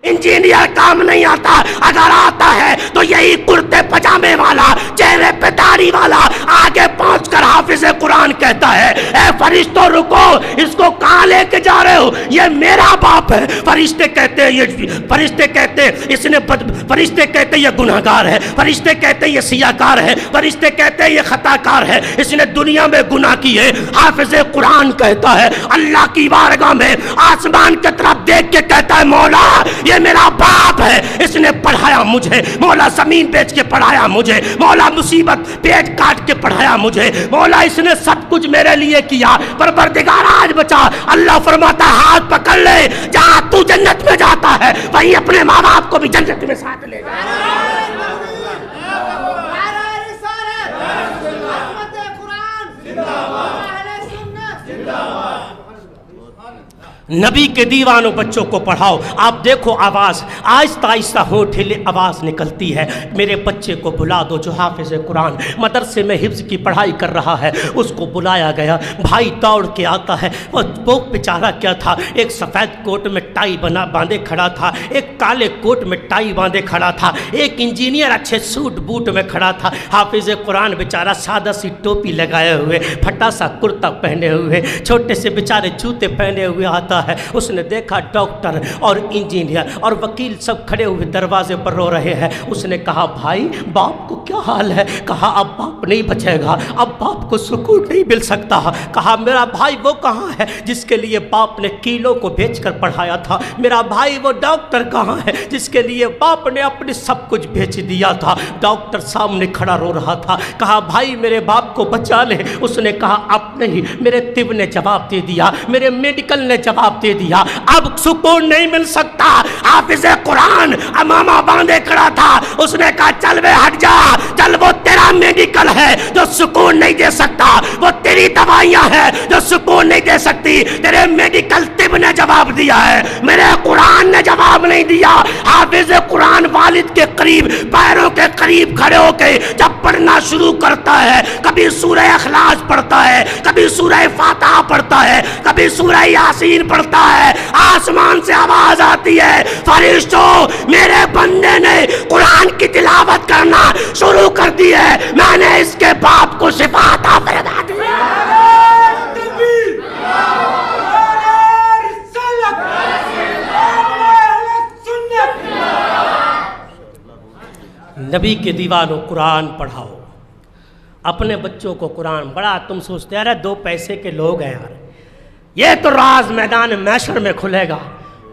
Engineer کام نہیں آتا، اگر آتا ہے تو یہی کرتے پجامے والا، چہرے پہ داڑھی والا آگے پہنچ کر حافظ قرآن کہتا ہے اے فرشتوں رکو، اس کو کہاں لے کے جا رہے ہو؟ یہ میرا باپ ہے۔ فرشتے کہتے ہیں فرشتے کہتے ہیں یہ گناہگار ہے، فرشتے کہتے ہیں یہ سیاہکار ہے، فرشتے کہتے ہیں یہ خطا کار ہے، اس نے دنیا میں گناہ کیے۔ حافظ قرآن کہتا ہے اللہ کی بارگاہ میں آسمان کی طرف دیکھ کے کہتا ہے مولا یہ میرا باپ ہے، اس نے پڑھایا مجھے، مولا زمین بیچ کے پڑھایا مجھے، مولا مصیبت پیٹ کاٹ کے پڑھایا مجھے، مولا اس نے سب کچھ میرے لیے کیا، پروردگار آج بچا۔ اللہ فرماتا ہے ہاتھ پکڑ لے، جہاں تو جنت میں جاتا ہے وہیں اپنے ماں باپ کو بھی جنت میں ساتھ لے جا۔ نبی کے دیوانوں بچوں کو پڑھاؤ۔ آپ دیکھو آواز آہستہ آہستہ ہونٹ ہلے آواز نکلتی ہے، میرے بچے کو بلا دو جو حافظ قرآن مدرسے میں حفظ کی پڑھائی کر رہا ہے۔ اس کو بلایا گیا، بھائی دوڑ کے آتا ہے، وہ بیچارہ کیا تھا، ایک سفید کوٹ میں ٹائی باندھے کھڑا تھا، ایک کالے کوٹ میں ٹائی باندھے کھڑا تھا، ایک انجینئر اچھے سوٹ بوٹ میں کھڑا تھا۔ حافظ قرآن بیچارہ سادہ سی ٹوپی لگائے ہوئے، پھٹا سا کرتا پہنے ہوئے، چھوٹے سے بیچارے جوتے پہنے ہوئے آتا ہے۔ اس نے دیکھا ڈاکٹر اور انجینئر اور وکیل سب کھڑے ہوئے دروازے پر رو رہے ہیں۔ اس نے کہا بھائی باپ کو کیا حال ہے؟ کہا اب باپ نہیں بچے گا، اب باپ کو سکون نہیں مل سکتا۔ کہا میرا بھائی وہ کہاں ہے جس کے لیے باپ نے کیلوں کو بیچ کر پڑھایا تھا؟ میرا بھائی وہ ڈاکٹر کہاں ہے جس کے لیے باپ نے اپنے سب کچھ بیچ دیا تھا؟ ڈاکٹر سامنے کھڑا رو رہا تھا۔ کہا بھائی میرے باپ کو بچا لے۔ اس نے کہا اب نہیں، میرے طب نے جواب دے دیا، میرے میڈیکل نے جواب دے دیا، اب سکون نہیں مل سکتا۔ حافظ قرآن امامہ باندھے کھڑا تھا، اس نے کہا چل بے ہٹ جا، چل وہ تیرا میڈیکل ہے جو سکون نہیں دے سکتا، وہ تیری دوائیاں ہیں جو سکون نہیں دے سکتی، تیرے میڈیکل طب نے جواب دیا ہے، میرے قرآن نے جواب نہیں دیا۔ حافظ قرآن والد کے قریب پیروں کے قریب کھڑے ہو کے جب پڑھنا شروع کرتا ہے، کبھی سورہ اخلاص پڑھتا ہے، کبھی سورہ فاتحہ پڑھتا ہے، کبھی سورہ یاسین پڑھتا ہے، آسمان سے آواز آتی ہے فرشتوں میرے بندے نے قرآن کی تلاوت کرنا شروع کر دی ہے، میں نے اس کے باپ کو شفا عطا فرما دی۔ نبی کے دیوانوں قرآن پڑھاؤ، اپنے بچوں کو قرآن۔ بڑا تم سوچتے ہیں دو پیسے کے لوگ ہیں یار، یہ تو راز میدان محشر میں کھلے گا،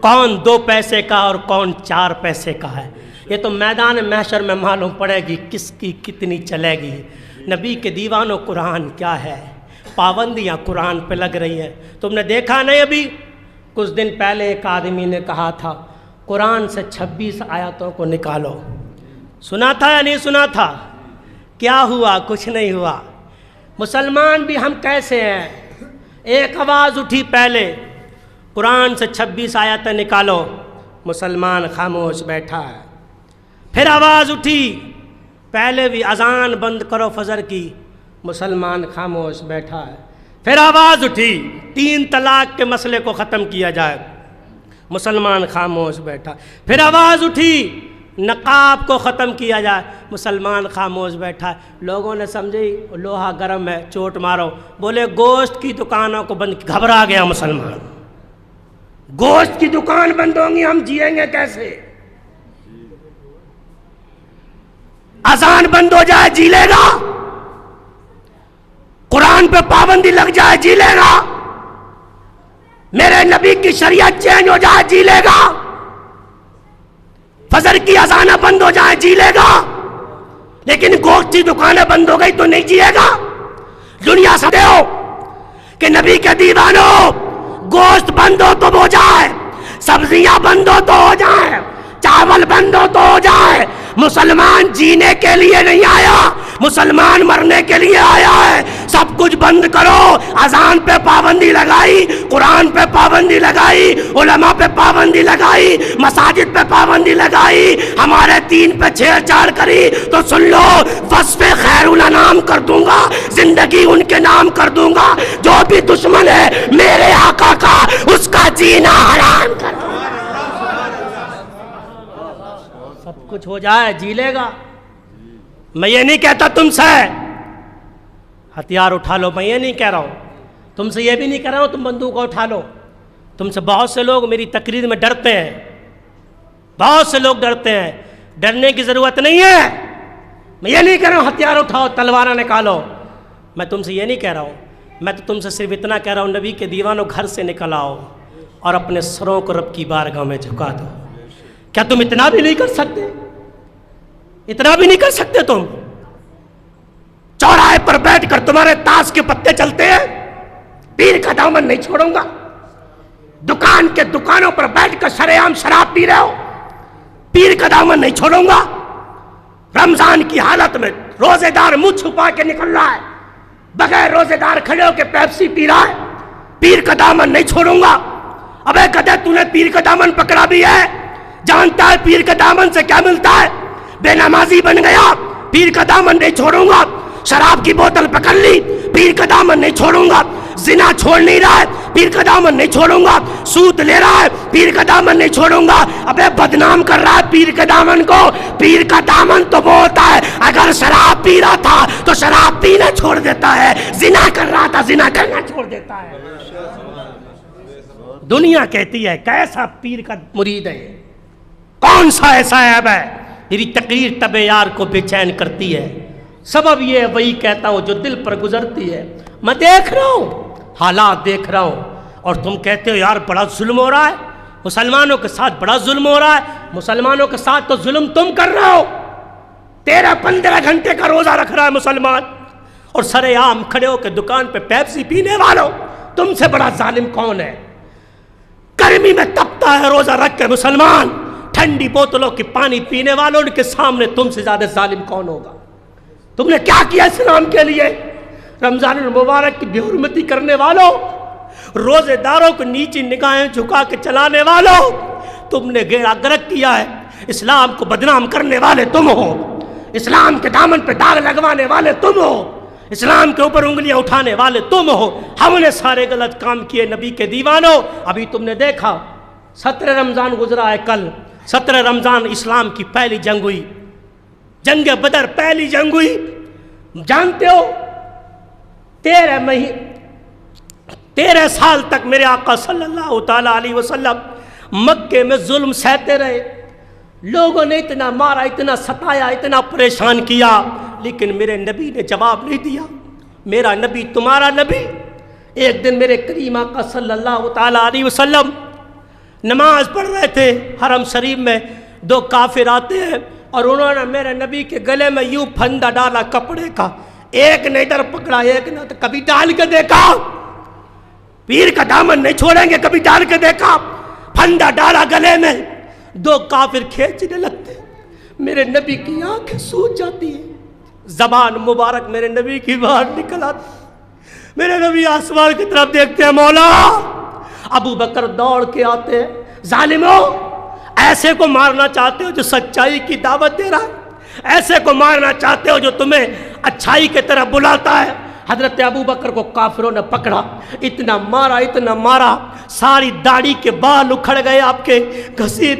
کون 2 پیسے کا اور کون 4 پیسے کا ہے، یہ تو میدان محشر میں معلوم پڑے گی کس کی کتنی چلے گی۔ نبی کے دیوانوں قرآن کیا ہے، پابندیاں قرآن پہ لگ رہی ہیں۔ تم نے دیکھا نہیں ابھی کچھ دن پہلے ایک آدمی نے کہا تھا قرآن سے 26 آیاتوں کو نکالو، سنا تھا یا نہیں سنا تھا؟ کیا ہوا؟ کچھ نہیں ہوا۔ مسلمان بھی ہم کیسے ہیں، ایک آواز اٹھی پہلے قرآن سے 26 آیتیں نکالو، مسلمان خاموش بیٹھا ہے۔ پھر آواز اٹھی پہلے بھی اذان بند کرو فجر کی، مسلمان خاموش بیٹھا ہے۔ پھر آواز اٹھی 3 طلاق کے مسئلے کو ختم کیا جائے، مسلمان خاموش بیٹھا۔ پھر آواز اٹھی نقاب کو ختم کیا جائے، مسلمان خاموش بیٹھا ہے۔ لوگوں نے سمجھی لوہا گرم ہے چوٹ مارو، بولے گوشت کی دکانوں کو بند، گھبرا گیا مسلمان، گوشت کی دکان بند ہوں گی ہم جیئیں گے کیسے؟ اذان بند ہو جائے جی لے گا، قرآن پہ پابندی لگ جائے جی لے گا، میرے نبی کی شریعت چینج ہو جائے جی لے گا، فجر کی اذانیں بند ہو جائیں جی لے گا، لیکن گوشت کی دکانیں بند ہو گئی تو نہیں جیے گا۔ دنیا سے ہو کہ نبی کے دیوانوں گوشت بند ہو تو ہو جائے، سبزیاں بند ہو تو ہو جائیں، چاول بند ہو تو ہو جائے، مسلمان جینے کے لیے نہیں آیا، مسلمان مرنے کے لیے آیا ہے۔ سب کچھ بند کرو، اذان پہ پابندی لگائی، قرآن پہ پابندی لگائی، علماء پہ پابندی لگائی، مساجد پہ پابندی لگائی، ہمارے دین پہ چھیڑ چھاڑ کری تو سن لو وصف خیر الانام کر دوں گا، زندگی ان کے نام کر دوں گا، جو بھی دشمن ہے میرے آقا کا اس کا جینا حرام کر دوں گا۔ کچھ ہو جائے جی لے گا. میں یہ نہیں کہتا تم سے ہتھیار اٹھا لو، میں یہ نہیں کہہ رہا ہوں. تم سے یہ بھی نہیں کہہ رہا ہوں تم بندوق اٹھا لو. تم سے بہت سے لوگ میری تقریر میں ڈرتے ہیں، بہت سے لوگ ڈرتے ہیں. ڈرنے کی ضرورت نہیں ہے. میں یہ نہیں کہہ رہا ہوں ہتھیار اٹھاؤ تلواریں نکالو. میں تم سے یہ نہیں کہہ رہا ہوں. میں تو تم سے صرف اتنا کہہ رہا ہوں نبی کے دیوانوں گھر سے نکل آؤ اور اپنے سروں کو رب کی بارگاہ میں جھکا دو. کیا تم اتنا بھی نہیں کر سکتے؟ اتنا بھی نہیں کر سکتے تم؟ چوراہے پر بیٹھ کر تمہارے تاش کے پتے چلتے ہیں، پیر کا دامن نہیں چھوڑوں گا. دکان کے دکانوں پر بیٹھ کر شرعام شراب پی رہے ہو، پیر کا دامن نہیں چھوڑوں گا. رمضان کی حالت میں روزے دار منہ چھپا کے نکل رہا ہے، بغیر روزے دار کھڑے ہو کے پیپسی پی رہا ہے، پیر کا دامن نہیں چھوڑوں گا. ابے کہتے تو نے پیر کا دامن پکڑا بھی ہے، جانتا ہے پیر کے دامن سے کیا ملتا ہے؟ بے نمازی بن گیا، پیر کا دامن نہیں چھوڑوں گا. شراب کی بوتل پکڑ لی، پیر کا دامن نہیں چھوڑوں گا. زنا چھوڑ نہیں رہا ہے، پیر کا دامن نہیں چھوڑوں گا. سود لے رہا ہے، پیر کا دامن نہیں چھوڑوں گا. ابے بدنام کر رہا ہے پیر کے دامن کو. پیر کا دامن تو وہ ہوتا ہے اگر شراب پی رہا تھا تو شراب پینا چھوڑ دیتا ہے، زنا کر رہا تھا زنا کرنا چھوڑ دیتا ہے. دنیا کہتی ہے کیسا پیر کا مرید ہے، کون سا ایسا عیب ہے. میری تقریر طب یار کو بے چین کرتی ہے. سبب یہ ہے وہی کہتا ہوں جو دل پر گزرتی ہے. میں دیکھ رہا ہوں، حالات دیکھ رہا ہوں، اور تم کہتے ہو یار بڑا ظلم ہو رہا ہے، مسلمانوں کے ساتھ بڑا ظلم ہو رہا ہے. مسلمانوں کے ساتھ تو ظلم تم کر رہے ہو. 13-15 گھنٹے کا روزہ رکھ رہا ہے مسلمان، اور سر عام کھڑے ہو کے دکان پہ پیپسی پینے والوں تم سے بڑا ظالم کون ہے؟ گرمی میں تپتا ہے روزہ رکھ کے مسلمان، ٹھنڈی بوتلوں کی پانی پینے والوں کے سامنے تم سے زیادہ ظالم کون ہوگا؟ تم نے کیا کیا اسلام کے لیے؟ رمضان المبارک کی بے حرمتی کرنے والوں، روزے داروں کو نیچی نگاہیں جھکا کے چلانے والوں، تم نے گیرا گرک کیا ہے. اسلام کو بدنام کرنے والے تم ہو، اسلام کے دامن پہ داغ لگوانے والے تم ہو، اسلام کے اوپر انگلیاں اٹھانے والے تم ہو. ہم نے سارے غلط کام کیے نبی کے دیوانوں. ابھی تم نے دیکھا 17 رمضان گزرا ہے کل. 17 رمضان اسلام کی پہلی جنگ ہوئی، جنگ بدر پہلی جنگ ہوئی. جانتے ہو 13 سال تک میرے آقا صلی اللہ تعالیٰ علیہ وسلم مکے میں ظلم سہتے رہے. لوگوں نے اتنا مارا، اتنا ستایا، اتنا پریشان کیا، لیکن میرے نبی نے جواب نہیں دیا. میرا نبی تمہارا نبی. ایک دن میرے کریم آقا صلی اللہ تعالیٰ علیہ وسلم نماز پڑھ رہے تھے حرم شریف میں. 2 کافر آتے ہیں اور انہوں نے میرے نبی کے گلے میں یوں پھندا ڈالا کپڑے کا. ایک نے ادھر پکڑا، ایک نے تو کبھی ڈال کے دیکھا، پیر کا دامن نہیں چھوڑیں گے، کبھی ڈال کے دیکھا. پھندا ڈالا گلے میں، 2 کافر کھینچنے لگتے. میرے نبی کی آنکھیں سوج جاتی ہیں، زبان مبارک میرے نبی کی باہر نکل آتی. میرے نبی آسمان کی طرف دیکھتے ہیں، مولا. ابو بکر دوڑ کے آتے ہیں، ظالموں ایسے کو مارنا چاہتے ہو جو سچائی کی دعوت دے رہا ہے؟ ایسے کو مارنا چاہتے ہو جو تمہیں اچھائی کی طرف بلاتا ہے؟ حضرت ابو بکر کو کافروں نے پکڑا، اتنا مارا، ساری داڑھی کے بال اکھڑ گئے آپ کے، گھسیٹ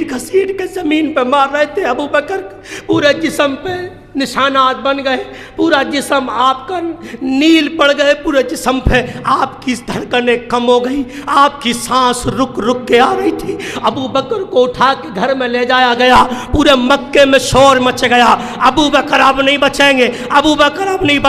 کے زمین پہ مار رہے تھے ابو بکر. پورے جسم پہ نشانات بن گئے، پورا جسم آپ کا نیل پڑ گئے، پورے جسم پہ آپ کی دھڑکنیں کم ہو گئی، آپ کی سانس رک کے آ رہی تھی. ابو بکر کو اٹھا کے گھر میں لے جایا گیا. پورے مکے میں شور مچ گیا، ابو بکر اب نہیں بچیں گے، ابو بکر اب نہیں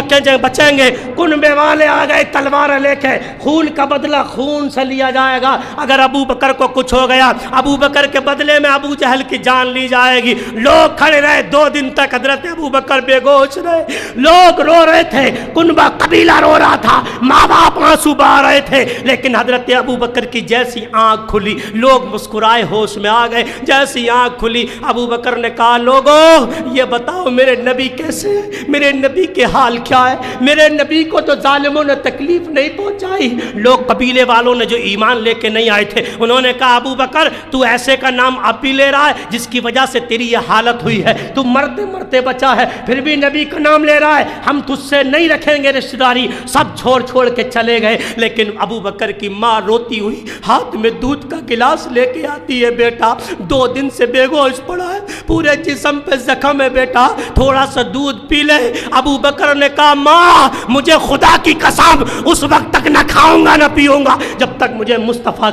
بچیں گے. کنبے والے آ گئے تلوار لے کے، خون کا بدلہ خون سے لیا جائے گا. اگر ابو بکر کو کچھ ہو گیا، ابو بکر کے بدلے میں ابو جہل کی جان لی جائے گی. لوگ کھڑے رہے 2 دن تک، حضرت ابو بکر بے گوش رہے. لوگ رو رہے تھے، کنبہ قبیلہ رو رہا تھا، ماں باپ آنسو بہا رہے تھے، لیکن حضرت ابو بکر کی جیسی آنکھ کھلی لوگ مسکرائے، ہوش میں آ گئے. جیسی آنکھ کھلی ابو بکر نے کہا، لوگوں یہ بتاؤ میرے نبی کیسے ہے، میرے نبی کے حال کیا ہے؟ میرے نبی کو تو ظالموں نے تکلیف نہیں پہنچائی. لوگ قبیلے والوں نے جو ایمان لے کے نہیں آئے تھے انہوں نے کہا، ابو بکر تو ایسے کا نام اب بھی لے رہا ہے جس کی وجہ سے تیری یہ حالت ہوئی ہے، تو مرتے بچا ہے. پھر بھی نبی کا نام لے رہا ہے، ہم تجھ سے نہیں رکھیں گے رشتہ داری، سب چھوڑ کے چلے گئے۔ لیکن ابو بکر کی ماں روتی ہوئی ہاتھ میں دودھ کا گلاس لے کے آتی ہے، بیٹا 2 دن سے بے ہوش پڑا ہے، پورے جسم پہ زخم ہے، بیٹا تھوڑا سا دودھ پی لے۔ ابو بکر نے کہا ماں مجھے خدا کی قسم اس وقت تک نہ کھاؤں گا نہ پیوں گا جب تک مجھے مصطفیٰ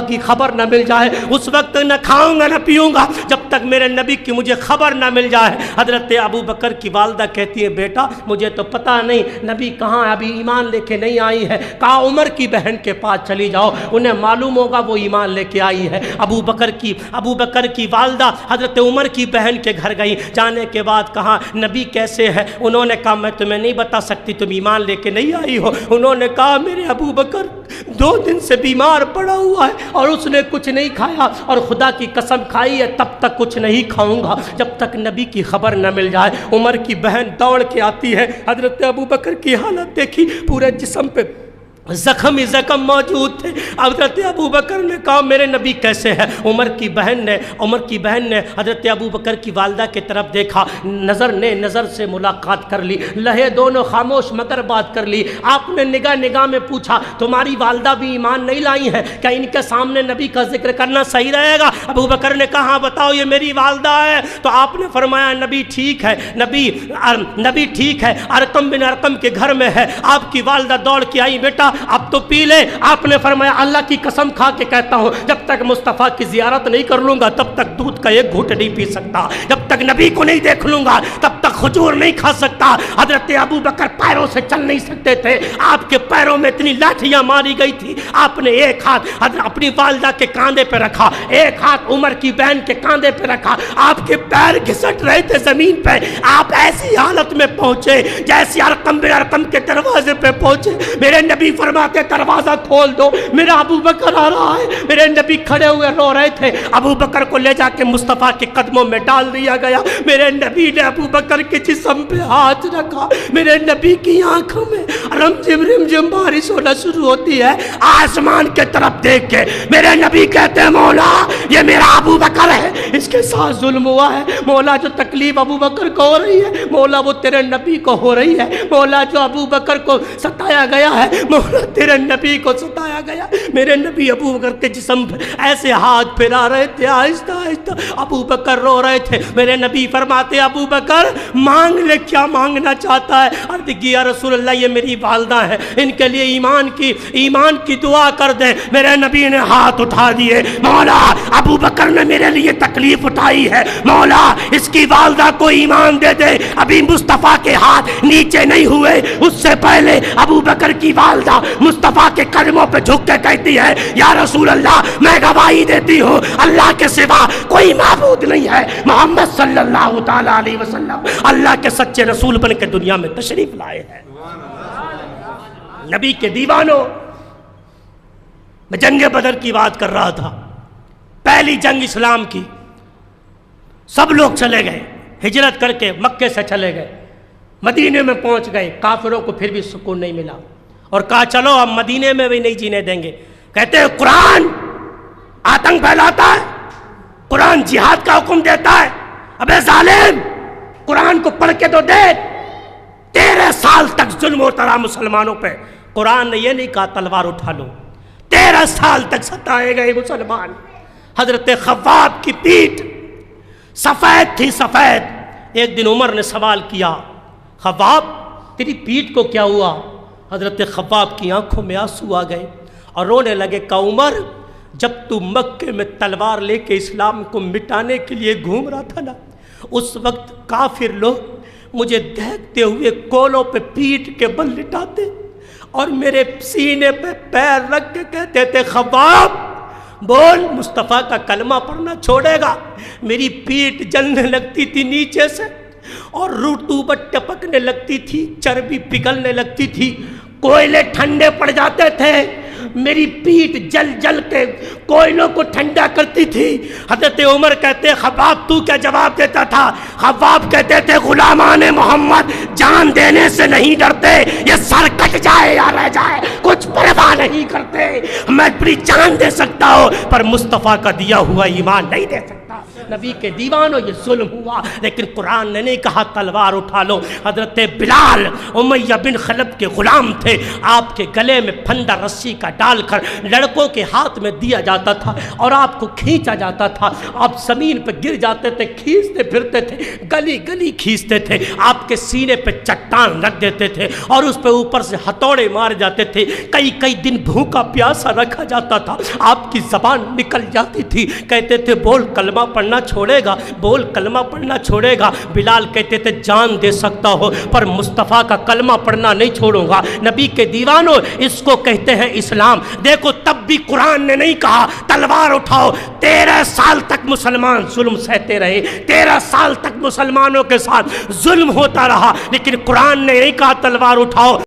کی خبر نہ مل جائے، اس وقت تک نہ کھاؤں گا نہ پیوں گا جب تک میرے نبی کی مجھے خبر نہ مل جائے۔ حضرت ابو بکر کی والدہ کہتی ہے بیٹا مجھے تو پتہ نہیں نبی کہاں ابھی ایمان لے کے نہیں آئی ہے، کہا عمر کی بہن کے پاس چلی جاؤ، انہیں معلوم ہوگا وہ ایمان لے کے آئی ہے۔ ابو بکر کی والدہ حضرت عمر کی بہن کے گھر گئی، جانے کے بعد کہا نبی کیسے ہے؟ انہوں نے کہا میں تمہیں نہیں بتا سکتی، تم ایمان لے کے نہیں آئی ہو۔ انہوں نے کہا میرے ابو بکر 2 دن سے بیمار پڑا ہوا ہے اور اس نے کچھ نہیں کھایا، اور خدا کی قسم کھائی ہے تب تک کچھ نہیں کھاؤں گا جب تک نبی کی خبر نہ مل جائے۔ عمر کی بہن دوڑ کے آتی ہے، حضرت ابو بکر کی حالت دیکھی، پورے جسم پہ زخم موجود تھے۔ حضرت ابو بکر نے کہا میرے نبی کیسے ہے؟ عمر کی بہن نے حضرت ابو بکر کی والدہ کی طرف دیکھا، نظر سے ملاقات کر لی، لہے دونوں خاموش مگر بات کر لی۔ آپ نے نگاہ میں پوچھا تمہاری والدہ بھی ایمان نہیں لائی ہے کیا ان کے سامنے نبی کا ذکر کرنا صحیح رہے گا؟ ابو بکر نے کہا ہاں بتاؤ یہ میری والدہ ہے۔ تو آپ نے فرمایا نبی ٹھیک ہے، نبی ٹھیک ہے، ارقم بن ارقم کے گھر میں ہے۔ آپ کی والدہ دوڑ کے آئی، بیٹا اب تو پی لے۔ آپ نے فرمایا اللہ کی قسم کھا کے کہتا ہوں جب تک مصطفیٰ کی زیارت نہیں کر لوں گا تب تک دودھ کا ایک گھونٹ نہیں پی سکتا، جب تک نبی کو نہیں دیکھ لوں گا تب تک کھجور نہیں کھا سکتا۔ حضرت ابو بکر پیروں سے چل نہیں سکتے تھے، آپ کے پیروں میں اتنی لاٹھیاں ماری گئی تھی۔ آپ نے ایک ہاتھ اپنی والدہ کے کاندھے پہ رکھا، ایک ہاتھ عمر کی بہن کے کاندھے پہ رکھا، آپ کے پیر گھسٹ رہے تھے زمین پہ۔ آپ ایسی حالت میں پہنچے جیسے ارقم بن ارقم کے دروازے پہ پہنچے۔ میرے نبی فرماتے دروازہ کھول دو، میرا ابو بکر آ رہا ہے۔ میرے نبی کھڑے ہوئے رو رہے تھے، ابو بکر کو لے جا کے مصطفیٰ کے قدموں میں ڈال دیا گیا۔ میرے نبی نے ابو بکر کے جسم پہ ہاتھ رکھا، میرے نبی کی آنکھوں میں رمجم بارش ہونا شروع ہوتی ہے۔ آسمان کے طرف دیکھ کے میرے نبی کہتے ہیں مولا یہ میرا ابو بکر ہے، اس کے ساتھ ظلم ہوا ہے مولا، جو تکلیف ابو بکر کو ہو رہی ہے مولا وہ تیرے نبی کو ہو رہی ہے مولا، جو ابو بکر کو ستایا گیا ہے مولا تیرے نبی کو ستایا گیا۔ میرے نبی ابو بکر کے جسم پہ ایسے ہاتھ پھیلا رہے تھے، آہستہ آہستہ ابو بکر رو رہے تھے۔ میرے نبی فرماتے ابو بکر مانگ لے، کیا مانگنا چاہتا ہے؟ عرض کی یا رسول اللہ یہ میری والدہ ہے، ان کے لیے ایمان کی دعا کر دیں۔ میرے نبی نے ہاتھ اٹھا دیے، مولا ابو بکر نے میرے لیے تکلیف اٹھائی ہے، مولا اس کی والدہ کو ایمان دے دے۔ ابھی مصطفیٰ کے ہاتھ نیچے نہیں ہوئے، اس سے پہلے ابو بکر کی والدہ مصطفیٰ کے قدموں پہ جھک کے کہتی ہے یا رسول اللہ میں گواہی دیتی ہوں اللہ کے سوا کوئی معبود نہیں ہے، محمد صلی اللہ تعالی علیہ وسلم اللہ کے سچے رسول بن کے دنیا میں تشریف لائے ہیں۔ نبی کے دیوانوں، میں جنگ بدر کی بات کر رہا تھا، پہلی جنگ اسلام کی، سب لوگ چلے گئے، ہجرت کر کے مکے سے چلے گئے، مدینے میں پہنچ گئے، کافروں کو پھر بھی سکون نہیں ملا اور کہا چلو ہم مدینے میں بھی نہیں جینے دیں گے۔ کہتے ہیں قرآن آتنک پھیلاتا ہے، قرآن جہاد کا حکم دیتا ہے، ابے ظالم قرآن کو پڑھ کے تو دیکھ، 13 سال تک ظلم ہوتا رہا مسلمانوں پہ، قرآن نے یہ نہیں کہا تلوار اٹھا لو، 13 سال تک ستائے گئے مسلمان۔ حضرت خباب کی پیٹھ سفید تھی، سفید۔ ایک دن عمر نے سوال کیا خباب تیری پیٹھ کو کیا ہوا؟ حضرت خباب کی آنکھوں میں آنسو آ گئے اور رونے لگے، کہ عمر جب تو مکے میں تلوار لے کے اسلام کو مٹانے کے لیے گھوم رہا تھا نا، اس وقت کافر لوگ مجھے دیکھتے ہوئے کولوں پہ پیٹھ کے بل لٹاتے اور میرے سینے پہ پیر رکھ کے کہتے تھے خباب بول مصطفیٰ کا کلمہ پڑھنا چھوڑے گا۔ میری پیٹھ جلنے لگتی تھی نیچے سے اور رطوبت ٹپکنے لگتی تھی، چربی پگھلنے لگتی تھی، کوئلے ٹھنڈے پڑ جاتے تھے، میری پیٹھ جل جل کے کوئلوں کو ٹھنڈا کرتی تھی۔ حضرت عمر کہتے خباب تو کیا جواب دیتا تھا؟ خباب کہتے تھے غلامان محمد جان دینے سے نہیں ڈرتے، یہ سر کٹ جائے یا رہ جائے کچھ پرواہ نہیں کرتے، میں اپنی جان دے سکتا ہوں پر مصطفیٰ کا دیا ہوا ایمان نہیں دے سکتا۔ نبی کے دیوانوں یہ ظلم ہوا، لیکن قرآن نے نہیں کہا تلوار اٹھا لو۔ حضرت بلال امیہ بن خلف کے غلام تھے، آپ کے گلے میں پھندا رسی کا ڈال کر لڑکوں کے ہاتھ میں دیا جاتا تھا اور آپ کو کھینچا جاتا تھا، آپ زمین پہ گر جاتے تھے، کھینچتے پھرتے تھے، گلی گلی کھینچتے تھے، آپ کے سینے پہ چٹان رکھ دیتے تھے اور اس پہ اوپر سے ہتھوڑے مار جاتے تھے، کئی دن بھوکا پیاسا رکھا جاتا تھا، آپ کی زبان نکل جاتی تھی، کہتے تھے بول کلمہ پڑھنا چھوڑے گا، بول کلمہ پڑھنا چھوڑے گا۔ بلال کہتے تھے جان دے سکتا ہو پر مصطفیٰ کا کلمہ پڑھنا نہیں چھوڑوں گا۔ نبی کے دیوانوں اس کو کہتے ہیں اسلام۔ دیکھو تب بھی قرآن نے نہیں کہا تلوار اٹھاؤ، 13 سال تک مسلمان ظلم سہتے رہے، 13 سال تک مسلمانوں کے ساتھ ظلم ہوتا رہا، لیکن قرآن نے نہیں کہا تلوار اٹھاؤ۔